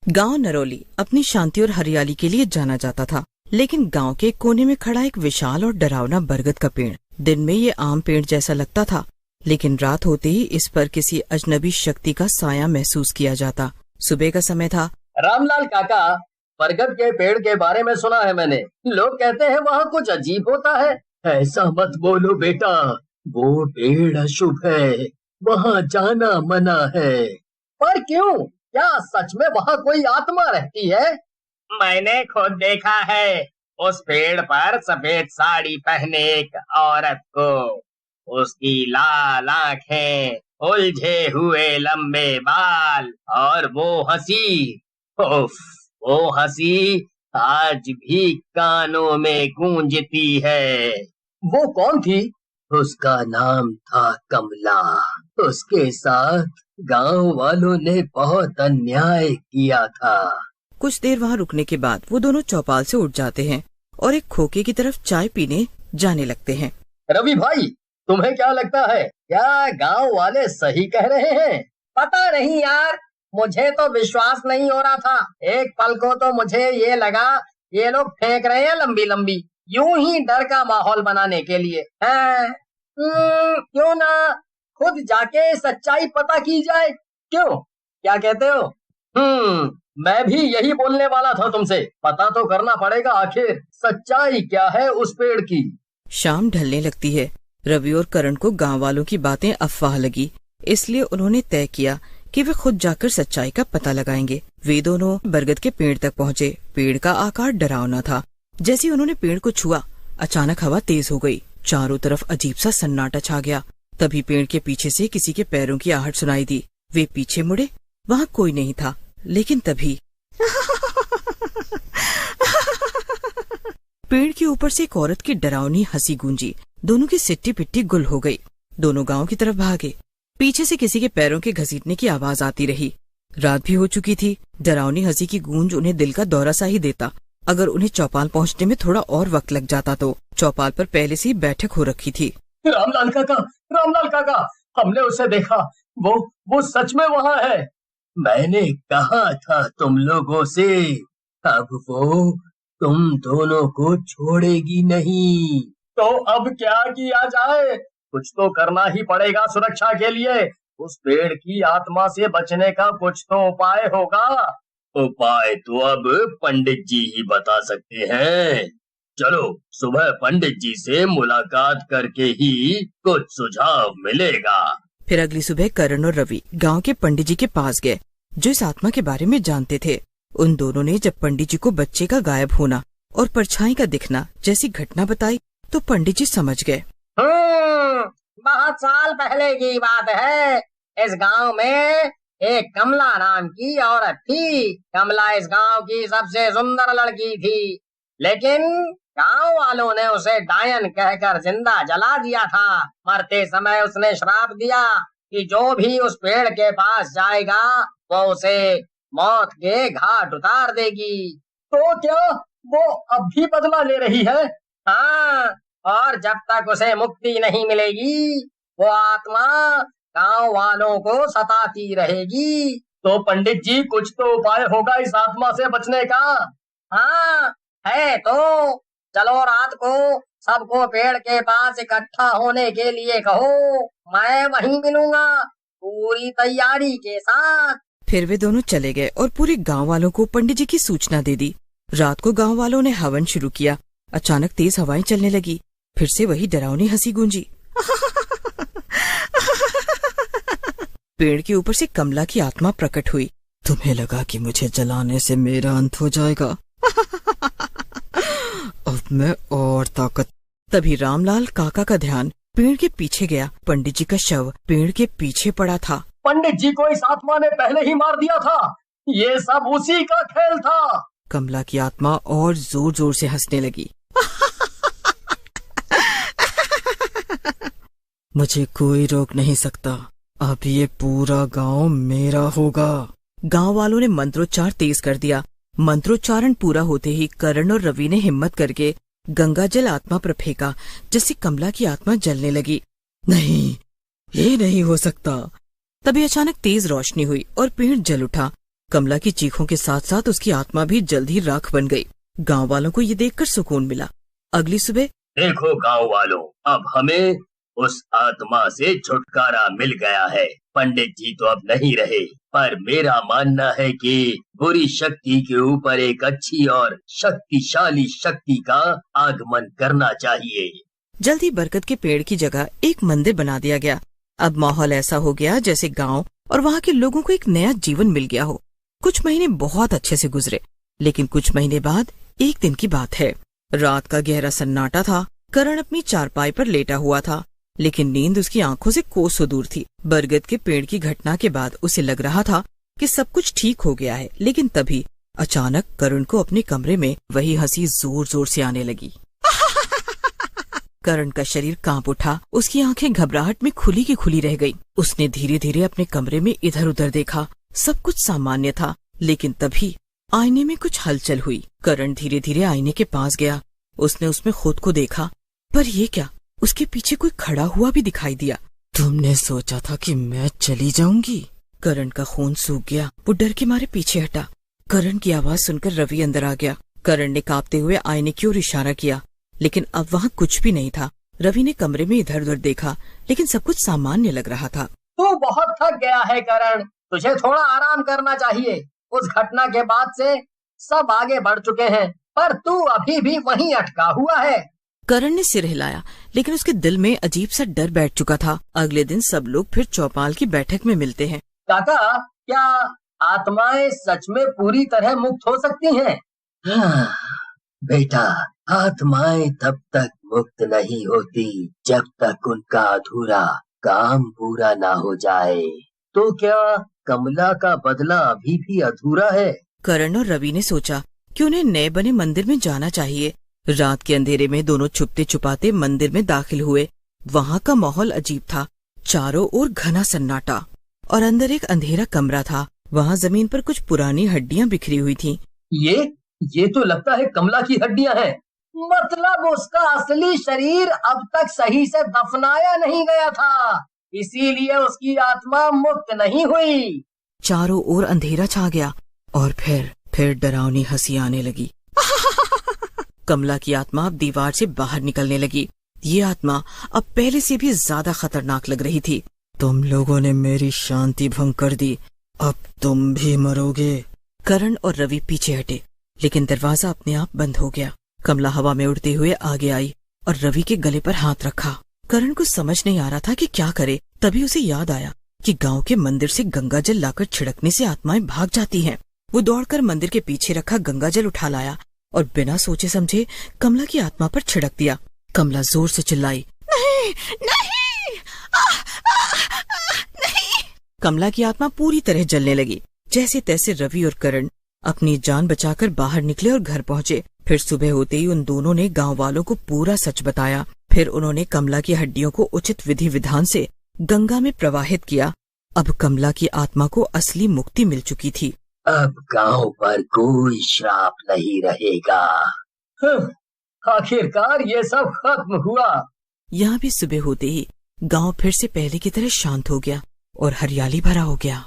गांव नरौली अपनी शांति और हरियाली के लिए जाना जाता था, लेकिन गांव के कोने में खड़ा एक विशाल और डरावना बरगद का पेड़। दिन में ये आम पेड़ जैसा लगता था, लेकिन रात होते ही इस पर किसी अजनबी शक्ति का साया महसूस किया जाता। सुबह का समय था। रामलाल काका, बरगद के पेड़ के बारे में सुना है मैंने। लोग कहते हैं वहाँ कुछ अजीब होता है। ऐसा मत बोलो बेटा, वो पेड़ अशुभ है, वहाँ जाना मना है। पर क्यों? क्या सच में वहाँ कोई आत्मा रहती है? मैंने खुद देखा है। उस पेड़ पर सफेद साड़ी पहने एक औरत को, उसकी लाल आंखें, उलझे हुए लंबे बाल और वो हंसी, उफ, वो हंसी आज भी कानों में गूंजती है। वो कौन थी? उसका नाम था कमला। उसके साथ गांव वालों ने बहुत अन्याय किया था। कुछ देर वहाँ रुकने के बाद वो दोनों चौपाल से उठ जाते हैं और एक खोखे की तरफ चाय पीने जाने लगते हैं। रवि भाई, तुम्हें क्या लगता है, क्या गांव वाले सही कह रहे हैं? पता नहीं यार, मुझे तो विश्वास नहीं हो रहा था। एक पल को तो मुझे ये लगा ये लोग फेंक रहे हैं लंबी लंबी, यूं ही डर का माहौल बनाने के लिए। क्यों ना खुद जाके सच्चाई पता की जाए? क्यों, क्या कहते हो? मैं भी यही बोलने वाला था तुमसे। पता तो करना पड़ेगा आखिर सच्चाई क्या है उस पेड़ की। शाम ढलने लगती है। रवि और करण को गांव वालों की बातें अफवाह लगी, इसलिए उन्होंने तय किया कि वे खुद जाकर सच्चाई का पता लगाएंगे। वे दोनों बरगद के पेड़ तक पहुँचे। पेड़ का आकार डरावना था। जैसे उन्होंने पेड़ को छुआ, अचानक हवा तेज हो गई। चारों तरफ अजीब सा सन्नाटा छा गया। तभी पेड़ के पीछे से किसी के पैरों की आहट सुनाई दी। वे पीछे मुड़े, वहाँ कोई नहीं था। लेकिन तभी पेड़ के ऊपर से एक औरत की डरावनी हंसी गूंजी। दोनों की सिट्टी पिट्टी गुल हो गई। दोनों गांव की तरफ भागे। पीछे से किसी के पैरों के घसीटने की आवाज आती रही। रात भी हो चुकी थी। डरावनी हंसी की गूंज उन्हें दिल का दौरा सा ही देता। अगर उन्हें चौपाल पहुंचने में थोड़ा और वक्त लग जाता तो। चौपाल पर पहले से ही बैठक हो रखी थी। रामलाल काका, हमने उसे देखा। वो सच में वहाँ है। मैंने कहा था तुम लोगों से, अब वो तुम दोनों को छोड़ेगी नहीं। तो अब क्या किया जाए? कुछ तो करना ही पड़ेगा सुरक्षा के लिए। उस पेड़ की आत्मा से बचने का कुछ तो उपाय होगा। उपाय तो अब पंडित जी ही बता सकते हैं। चलो सुबह पंडित जी से मुलाकात करके ही कुछ सुझाव मिलेगा। फिर अगली सुबह करण और रवि गांव के पंडित जी के पास गए, जो इस आत्मा के बारे में जानते थे। उन दोनों ने जब पंडित जी को बच्चे का गायब होना और परछाई का दिखना जैसी घटना बताई तो पंडित जी समझ गए। बहुत साल पहले की बात है। इस गांव में एक कमला नाम की औरत थी। कमला इस गांव की सबसे सुंदर लड़की थी, लेकिन गांव वालों ने उसे डायन कहकर जिंदा जला दिया था। मरते समय उसने श्राप दिया कि जो भी उस पेड़ के पास जाएगा वो उसे मौत के घाट उतार देगी। तो क्या वो अब भी बदला ले रही है? हाँ, और जब तक उसे मुक्ति नहीं मिलेगी वो आत्मा गांव वालों को सताती रहेगी। तो पंडित जी, कुछ तो उपाय होगा इस आत्मा से बचने का? हाँ है। तो चलो रात को सबको पेड़ के पास इकट्ठा होने के लिए कहो, मैं वहीं मिलूंगा पूरी तैयारी के साथ। फिर वे दोनों चले गए और पूरे गांव वालों को पंडित जी की सूचना दे दी। रात को गांव वालों ने हवन शुरू किया। अचानक तेज हवाएं चलने लगी। फिर से वही डरावनी हंसी गूंजी। पेड़ के ऊपर से कमला की आत्मा प्रकट हुई। तुम्हें लगा कि मुझे जलाने से मेरा अंत हो जाएगा? अब मैं और ताकत। तभी रामलाल काका का ध्यान पेड़ के पीछे गया। पंडित जी का शव पेड़ के पीछे पड़ा था। पंडित जी को इस आत्मा ने पहले ही मार दिया था। ये सब उसी का खेल था। कमला की आत्मा और जोर जोर से हंसने लगी। मुझे कोई रोक नहीं सकता। अब ये पूरा गांव मेरा होगा। गांव वालों ने मंत्रोच्चार तेज कर दिया। मंत्रोच्चारण पूरा होते ही करण और रवि ने हिम्मत करके गंगा जल आत्मा पर फेंका, जिससे कमला की आत्मा जलने लगी। नहीं, ये नहीं हो सकता। तभी अचानक तेज रोशनी हुई और पेड़ जल उठा। कमला की चीखों के साथ साथ उसकी आत्मा भी जल्द ही राख बन गई। गांव वालों को ये देखकर सुकून मिला। अगली सुबह, देखो गांव वालों, अब हमें उस आत्मा से छुटकारा मिल गया है। पंडित जी तो अब नहीं रहे, पर मेरा मानना है कि बुरी शक्ति के ऊपर एक अच्छी और शक्तिशाली शक्ति का आगमन करना चाहिए। जल्दी बरगद के पेड़ की जगह एक मंदिर बना दिया गया। अब माहौल ऐसा हो गया जैसे गांव और वहाँ के लोगों को एक नया जीवन मिल गया हो। कुछ महीने बहुत अच्छे से गुजरे, लेकिन कुछ महीने बाद एक दिन की बात है। रात का गहरा सन्नाटा था। करण अपनी चारपाई पर लेटा हुआ था, लेकिन नींद उसकी आंखों से कोसों दूर थी। बरगद के पेड़ की घटना के बाद उसे लग रहा था कि सब कुछ ठीक हो गया है, लेकिन तभी अचानक करण को अपने कमरे में वही हंसी जोर जोर से आने लगी। करण का शरीर कांप उठा। उसकी आंखें घबराहट में खुली की खुली रह गईं। उसने धीरे धीरे अपने कमरे में इधर उधर देखा। सब कुछ सामान्य था, लेकिन तभी आईने में कुछ हलचल हुई। करण धीरे धीरे आईने के पास गया। उसने उसमें खुद को देखा, पर ये क्या, उसके पीछे कोई खड़ा हुआ भी दिखाई दिया। तुमने सोचा था कि मैं चली जाऊंगी? करण का खून सूख गया। वो डर के मारे पीछे हटा। करण की आवाज सुनकर रवि अंदर आ गया। करण ने कांपते हुए आईने की ओर इशारा किया, लेकिन अब वहाँ कुछ भी नहीं था। रवि ने कमरे में इधर उधर देखा, लेकिन सब कुछ सामान्य लग रहा था। तू बहुत थक गया है करण, तुझे थोड़ा आराम करना चाहिए। उस घटना के बाद से सब आगे बढ़ चुके हैं, पर तू अभी भी वहीं अटका हुआ है। करण ने सिर हिलाया, लेकिन उसके दिल में अजीब सा डर बैठ चुका था। अगले दिन सब लोग फिर चौपाल की बैठक में मिलते हैं। काका, क्या आत्माएं सच में पूरी तरह मुक्त हो सकती हैं? हाँ, बेटा, आत्माएं तब तक मुक्त नहीं होती जब तक उनका अधूरा काम पूरा ना हो जाए। तो क्या कमला का बदला अभी भी अधूरा है? करण और रवि ने सोचा कि उन्हें नए बने मंदिर में जाना चाहिए। रात के अंधेरे में दोनों छुपते छुपाते मंदिर में दाखिल हुए। वहाँ का माहौल अजीब था। चारों ओर घना सन्नाटा और अंदर एक अंधेरा कमरा था। वहाँ जमीन पर कुछ पुरानी हड्डियां बिखरी हुई थीं। ये तो लगता है कमला की हड्डियां हैं। मतलब उसका असली शरीर अब तक सही से दफनाया नहीं गया था, इसीलिए उसकी आत्मा मुक्त नहीं हुई। चारों ओर अंधेरा छा गया और फिर डरावनी हंसी आने लगी। कमला की आत्मा अब दीवार से बाहर निकलने लगी। ये आत्मा अब पहले से भी ज्यादा खतरनाक लग रही थी। तुम लोगों ने मेरी शांति भंग कर दी, अब तुम भी मरोगे। करण और रवि पीछे हटे, लेकिन दरवाजा अपने आप बंद हो गया। कमला हवा में उड़ते हुए आगे आई और रवि के गले पर हाथ रखा। करण को समझ नहीं आ रहा था कि क्या करे। तभी उसे याद आया कि गांव के मंदिर से गंगा जल लाकर छिड़कने से आत्माएं भाग जाती हैं। वो दौड़कर मंदिर के पीछे रखा गंगा जल उठा लाया और बिना सोचे समझे कमला की आत्मा पर छिड़क दिया। कमला जोर से चिल्लाई, नहीं, नहीं, नहीं। कमला की आत्मा पूरी तरह जलने लगी। जैसे तैसे रवि और करण अपनी जान बचाकर बाहर निकले और घर पहुँचे। फिर सुबह होते ही उन दोनों ने गांव वालों को पूरा सच बताया। फिर उन्होंने कमला की हड्डियों को उचित विधि विधान से गंगा में प्रवाहित किया। अब कमला की आत्मा को असली मुक्ति मिल चुकी थी। अब गांव पर कोई श्राप नहीं रहेगा। आखिरकार ये सब खत्म हुआ। यहाँ भी सुबह होते ही गांव फिर से पहले की तरह शांत हो गया और हरियाली भरा हो गया।